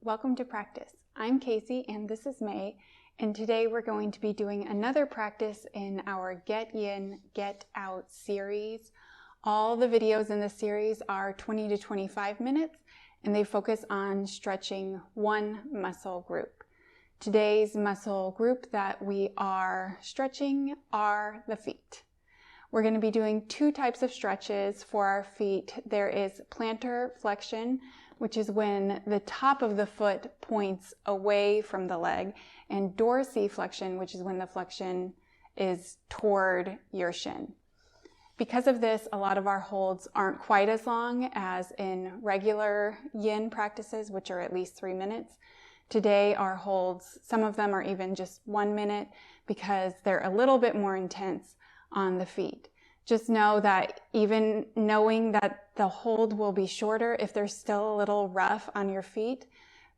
Welcome to practice. I'm Casey and this is May, and today we're going to be doing another practice in our Get Yin, Get Out series. All the videos in this series are 20 to 25 minutes and they focus on stretching one muscle group. Today's muscle group that we are stretching are the feet. We're going to be doing two types of stretches for our feet. There is plantar flexion, which is when the top of the foot points away from the leg, and dorsiflexion, which is when the flexion is toward your shin. Because of this, a lot of our holds aren't quite as long as in regular yin practices, which are at least 3 minutes. Today, our holds, some of them are even just 1 minute because they're a little bit more intense on the feet. Just know that even knowing that the hold will be shorter, if they're still a little rough on your feet,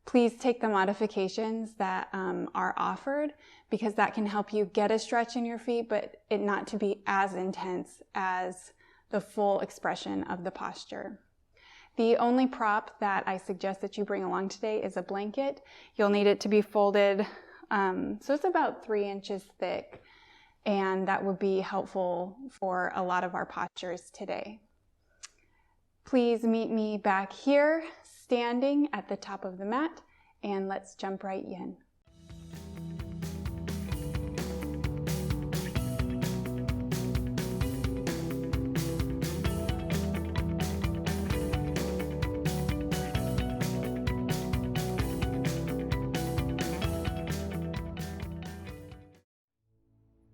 please take the modifications that are offered, because that can help you get a stretch in your feet, but it not to be as intense as the full expression of the posture. The only prop that I suggest that you bring along today is a blanket. You'll need it to be folded, so it's about 3 inches thick. And that would be helpful for a lot of our postures today. Please meet me back here, standing at the top of the mat, and let's jump right in.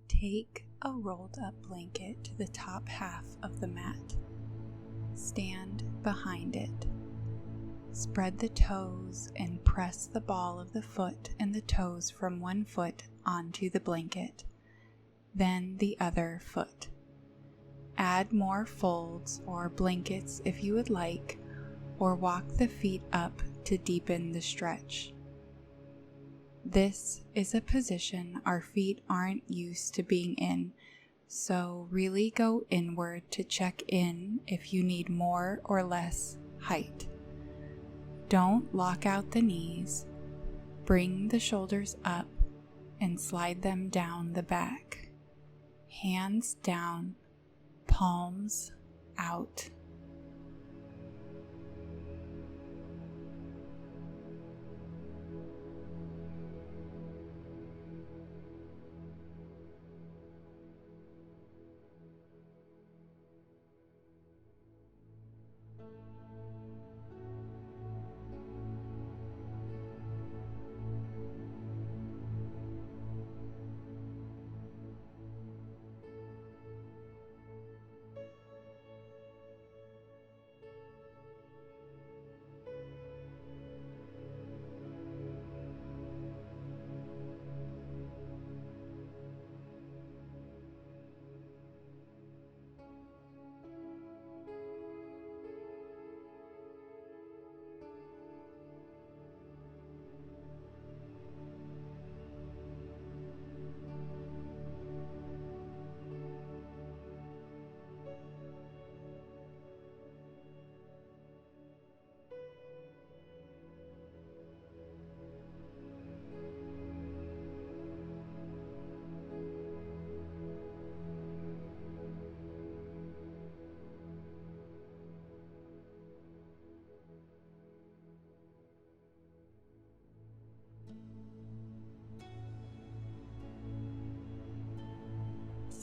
Take a rolled up blanket to the top half of the mat. Stand behind it. Spread the toes and press the ball of the foot and the toes from one foot onto the blanket, then the other foot. Add more folds or blankets if you would like, or walk the feet up to deepen the stretch. This is a position our feet aren't used to being in, so really go inward to check in if you need more or less height. Don't lock out the knees. Bring the shoulders up and slide them down the back. Hands down, palms out.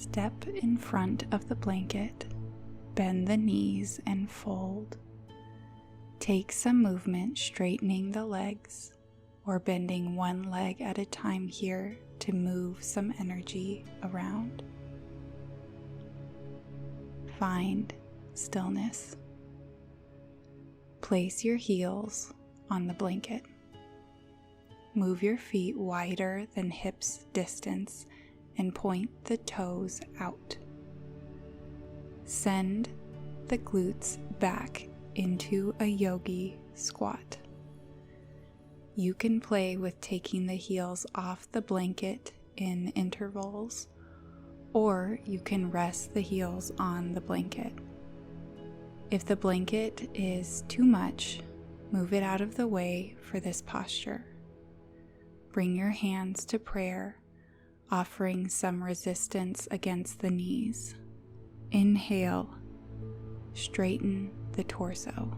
Step in front of the blanket, bend the knees and fold. Take some movement straightening the legs or bending one leg at a time here to move some energy around. Find stillness. Place your heels on the blanket. Move your feet wider than hips distance and point the toes out. Send the glutes back into a yogi squat. You can play with taking the heels off the blanket in intervals, or you can rest the heels on the blanket. If the blanket is too much, move it out of the way for this posture. Bring your hands to prayer, offering some resistance against the knees. Inhale, straighten the torso.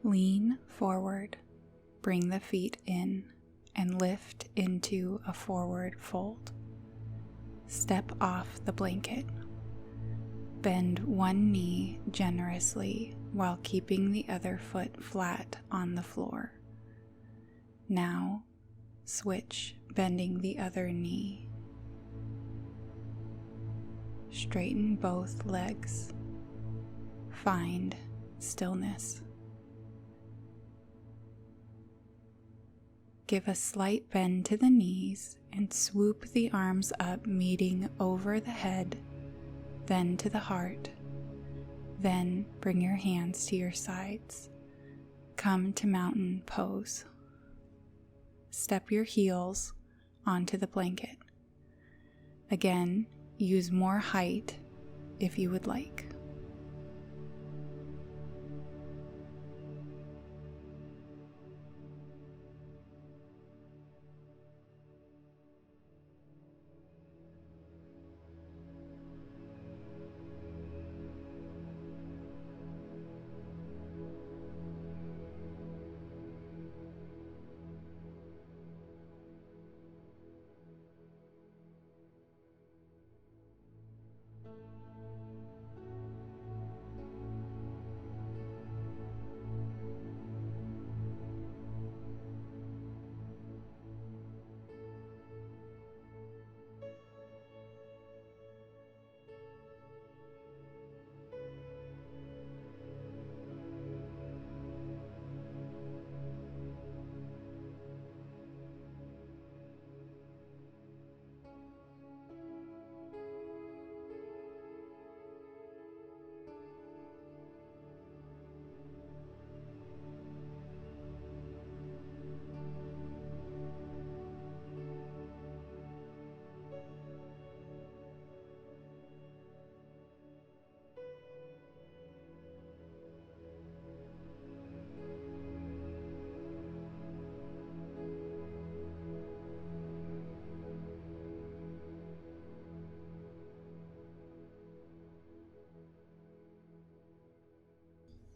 Lean forward, bring the feet in, and lift into a forward fold. Step off the blanket. Bend one knee generously while keeping the other foot flat on the floor. Now, switch, bending the other knee. Straighten both legs. Find stillness. Give a slight bend to the knees and swoop the arms up, meeting over the head, then to the heart. Then bring your hands to your sides. Come to mountain pose. Step your heels onto the blanket. Again, use more height if you would like.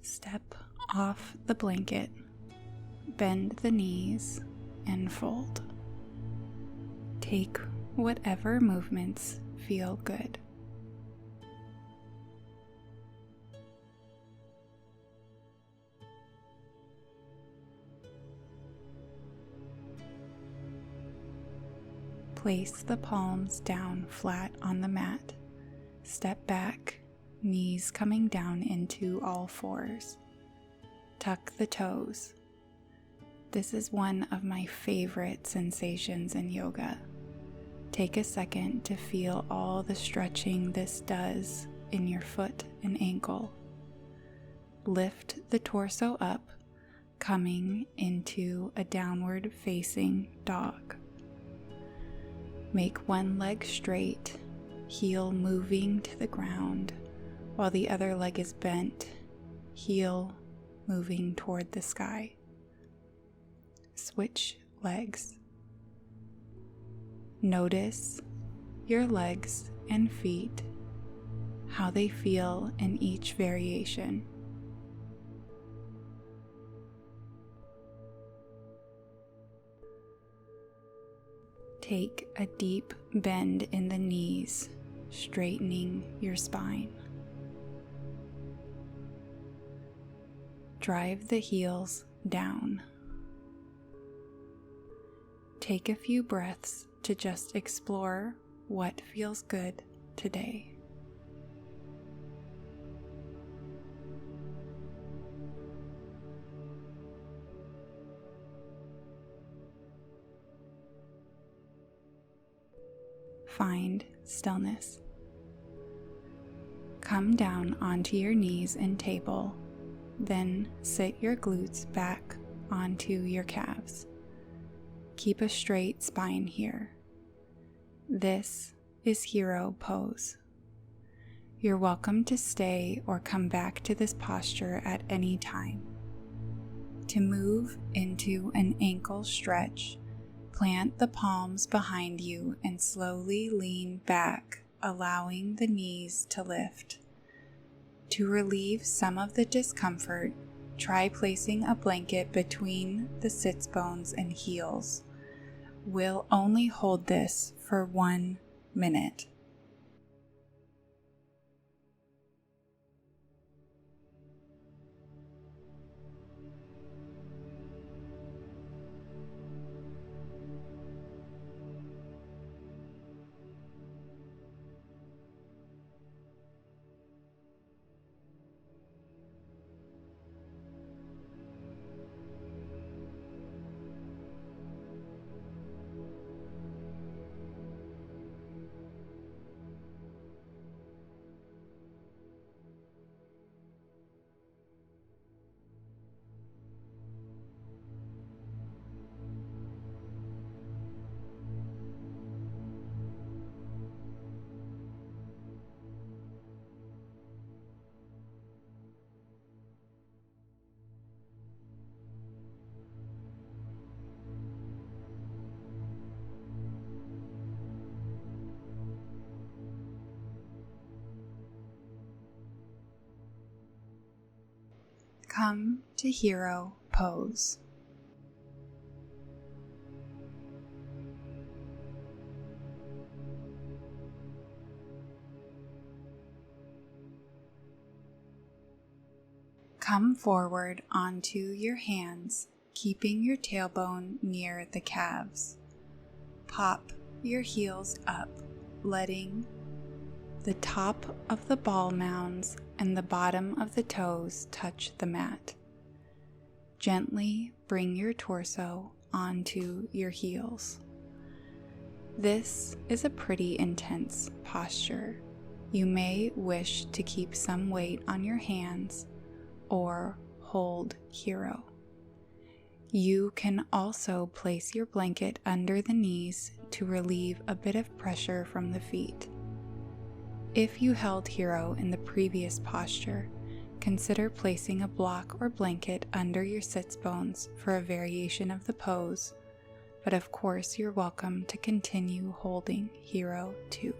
Step off the blanket, bend the knees, and fold. Take whatever movements feel good. Place the palms down flat on the mat. Step back, knees coming down into all fours. Tuck the toes. This is one of my favorite sensations in yoga. Take a second to feel all the stretching this does in your foot and ankle. Lift the torso up, coming into a downward facing dog. Make one leg straight, heel moving to the ground, while the other leg is bent, heel moving toward the sky. Switch legs. Notice your legs and feet, how they feel in each variation. Take a deep bend in the knees, straightening your spine. Drive the heels down. Take a few breaths to just explore what feels good today. Find stillness. Come down onto your knees and table, then sit your glutes back onto your calves. Keep a straight spine here. This is hero pose. You're welcome to stay or come back to this posture at any time. To move into an ankle stretch, plant the palms behind you and slowly lean back, allowing the knees to lift. To relieve some of the discomfort, try placing a blanket between the sits bones and heels. We'll only hold this for 1 minute. Come to hero pose. Come forward onto your hands, keeping your tailbone near the calves. Pop your heels up, letting the top of the ball mounds and the bottom of the toes touch the mat. Gently bring your torso onto your heels. This is a pretty intense posture. You may wish to keep some weight on your hands or hold hero. You can also place your blanket under the knees to relieve a bit of pressure from the feet. If you held hero in the previous posture, consider placing a block or blanket under your sits bones for a variation of the pose, but of course you're welcome to continue holding hero too.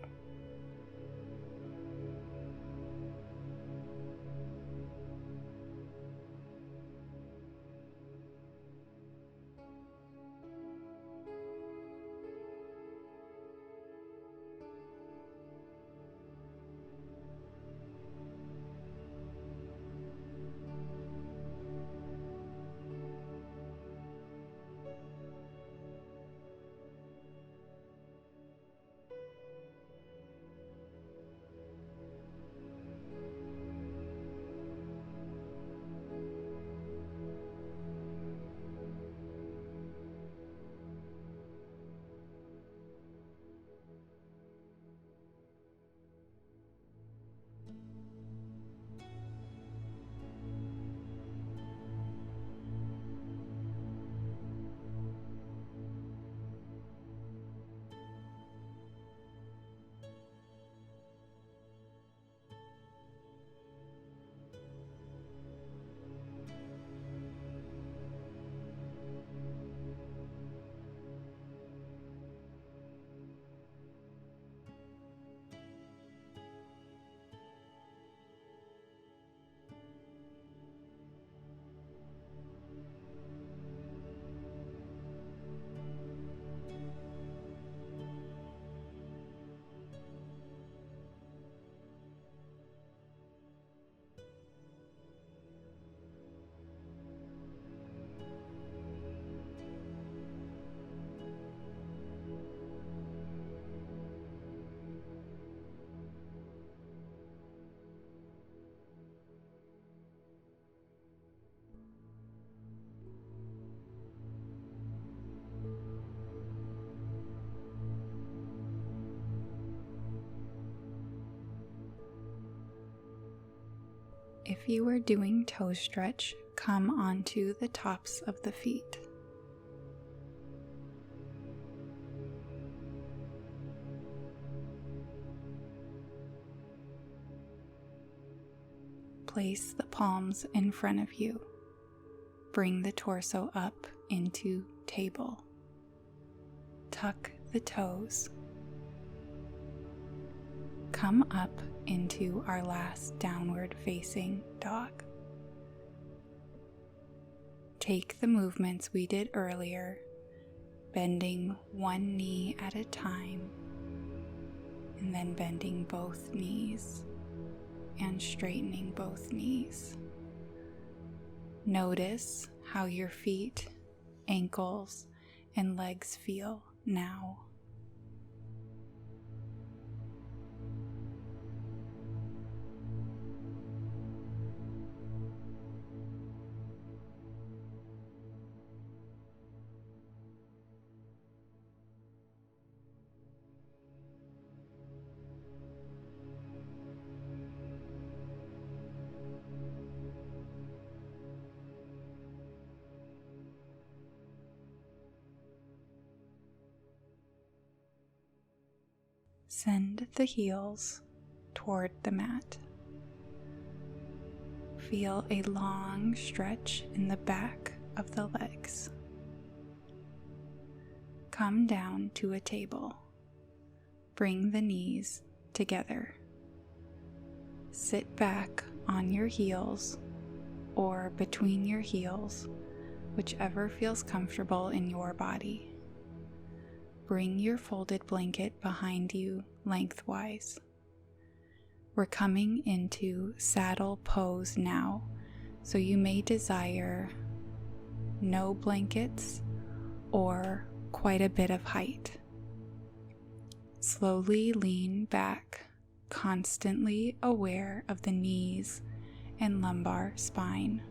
if you were doing toe stretch, come onto the tops of the feet. Place the palms in front of you. Bring the torso up into table. Tuck the toes. Come up into our last downward facing dog. Take the movements we did earlier, bending one knee at a time, and then bending both knees and straightening both knees. Notice how your feet, ankles, and legs feel now. Send the heels toward the mat. Feel a long stretch in the back of the legs. Come down to a table. Bring the knees together. Sit back on your heels or between your heels, whichever feels comfortable in your body. Bring your folded blanket behind you lengthwise. We're coming into saddle pose now, so you may desire no blankets or quite a bit of height. Slowly lean back, constantly aware of the knees and lumbar spine.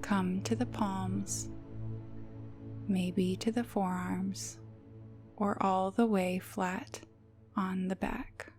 Come to the palms, maybe to the forearms, or all the way flat on the back.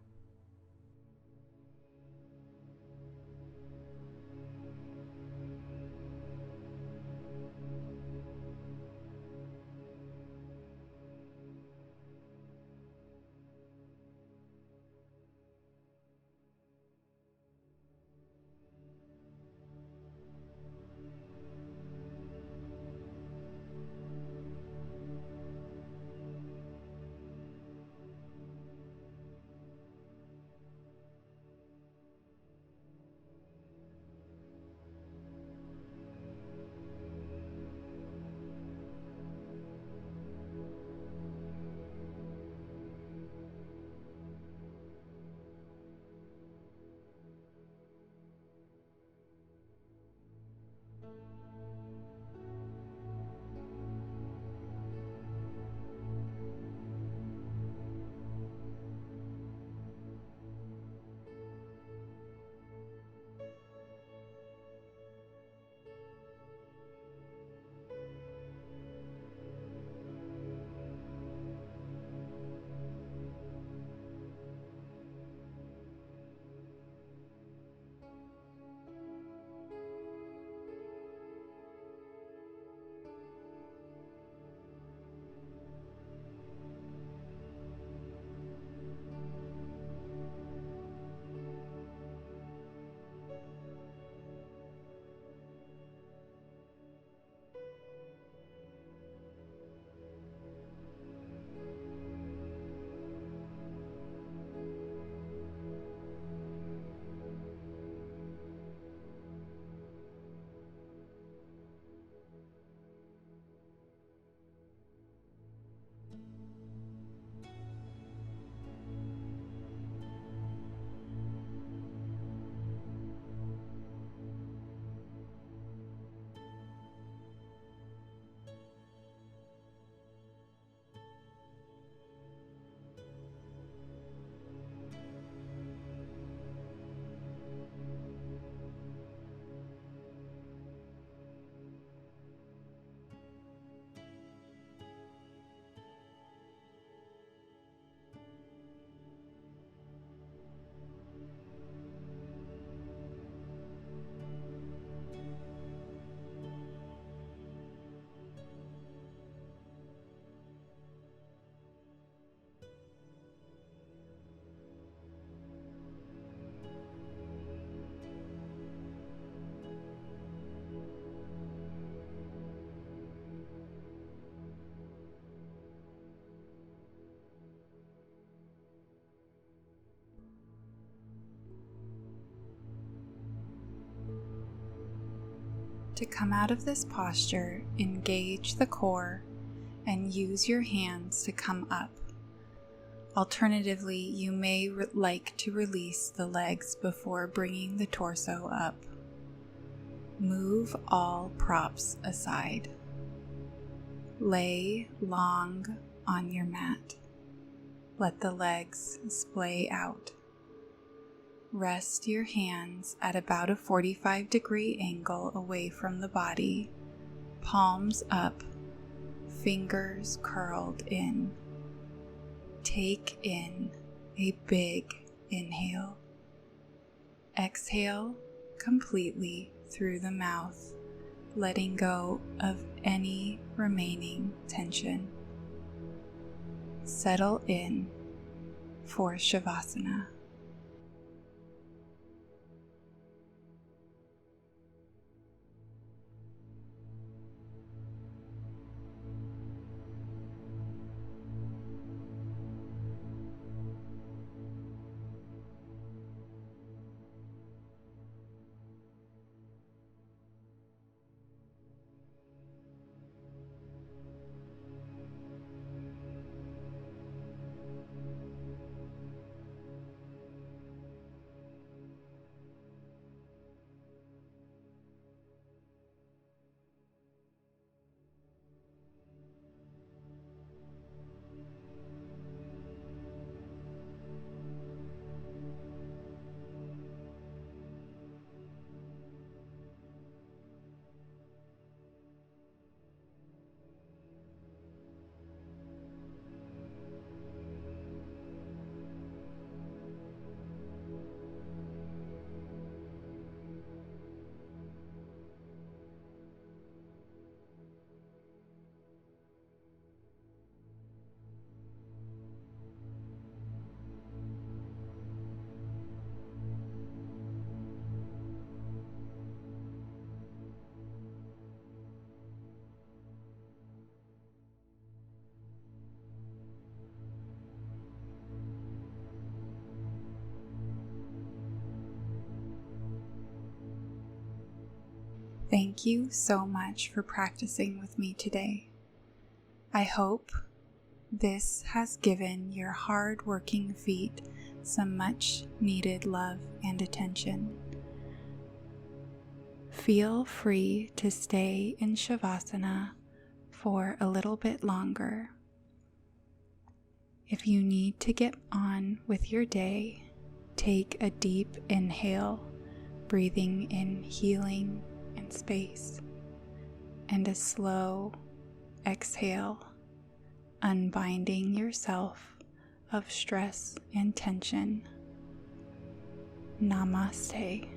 To come out of this posture, engage the core and use your hands to come up. Alternatively, you may like to release the legs before bringing the torso up. Move all props aside. Lay long on your mat. Let the legs splay out. Rest your hands at about a 45-degree angle away from the body, palms up, fingers curled in. Take in a big inhale. Exhale completely through the mouth, letting go of any remaining tension. Settle in for Shavasana. Thank you so much for practicing with me today. I hope this has given your hard-working feet some much-needed love and attention. Feel free to stay in Shavasana for a little bit longer. If you need to get on with your day, take a deep inhale, breathing in healing and space, and a slow exhale, unbinding yourself of stress and tension. Namaste.